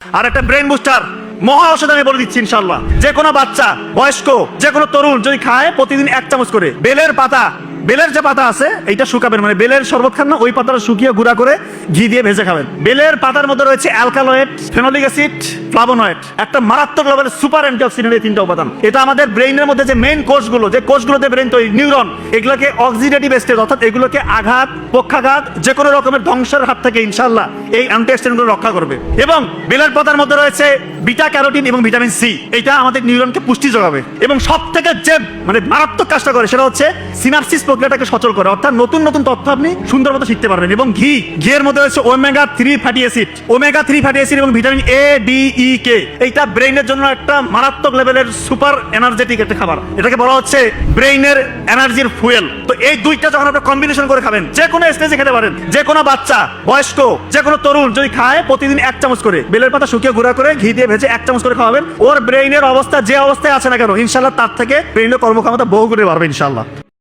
আর একটা brain booster মহা ঔষধ আমি বলে দিচ্ছি ইনশাল্লাহ। যে কোনো বাচ্চা, বয়স্ক, যে কোনো তরুণ যদি খায় প্রতিদিন 1 চামচ করে বেলের পাতা, বেলের যে পাতা আছে এইটা শুকাবেন, মানে বেলের শরবত খান না, ওই পাতাটা শুকিয়ে গুঁড়া করে ঘি দিয়ে ভেজে খাবেন। বেলের পাতার মধ্যে রয়েছে অ্যালকালয়েড, ফেনোলিক অ্যাসিড, ফ্লাভোনয়েড, একটা মারাত্মক লেভেলের সুপার অ্যান্টিঅক্সিডেন্ট, এই 3টা উপাদান। এটা আমাদের ব্রেইনের মধ্যে যে মেইন কোষগুলো, যে কোষগুলোতে ব্রেইন তৈরি, নিউরন, এগুলোকে অক্সিডেটিভ স্টেজ অর্থাৎ এগুলোকে আঘাত, পক্ষাঘাত, যে কোনো রকমের ধ্বংসের হাত থেকে ইনশাআল্লাহ এই অ্যান্টিঅক্সিডেন্টগুলো রক্ষা করবে। এবং বেলের পাতার মধ্যে রয়েছে বিটা ক্যারোটিন এবং ভিটামিন সি, এটা আমাদের নিউরনকে পুষ্টি যোগাবে। এবং সব থেকে যে মানে মারাত্মক কাজটা করে সেটা হচ্ছে সিনাপসিস প্রক্রিয়াটাকে সচল করে, অর্থাৎ নতুন নতুন তথ্য আপনি সুন্দর মতো শিখতে পারবেন। এবং ঘিয়ের মধ্যে রয়েছে ওমেগা 3 ফ্যাটি অ্যাসিড, এবং ভিটামিন এ, ডি, ই, কে। এইটা ব্রেইনের জন্য একটা মারাত্মক লেভেলের সুপার এনার্জেটিক একটা খাবার, এটাকে বলা হচ্ছে ব্রেইনের এনার্জির ফুয়েল। তো এই দুইটা যখন আপনি কম্বিনেশন করে খাবেন, যে কোনো স্টেজে খেতে পারেন, যে কোনো বাচ্চা, বয়স্ক, যে কোনো তরুণ যদি খায় প্রতিদিন 1 চামচ করে বেলের পাতা শুকিয়ে গুঁড়া করে ঘি দিয়ে ভেজে 1 চামচ করে খাওয়াবেন, ওর ব্রেইনের অবস্থা যে অবস্থায় আছে না কেন ইনশাল্লাহ তার থেকে ব্রেইনের কর্মক্ষমতা বহু করে বাড়বে ইনশাল্লাহ।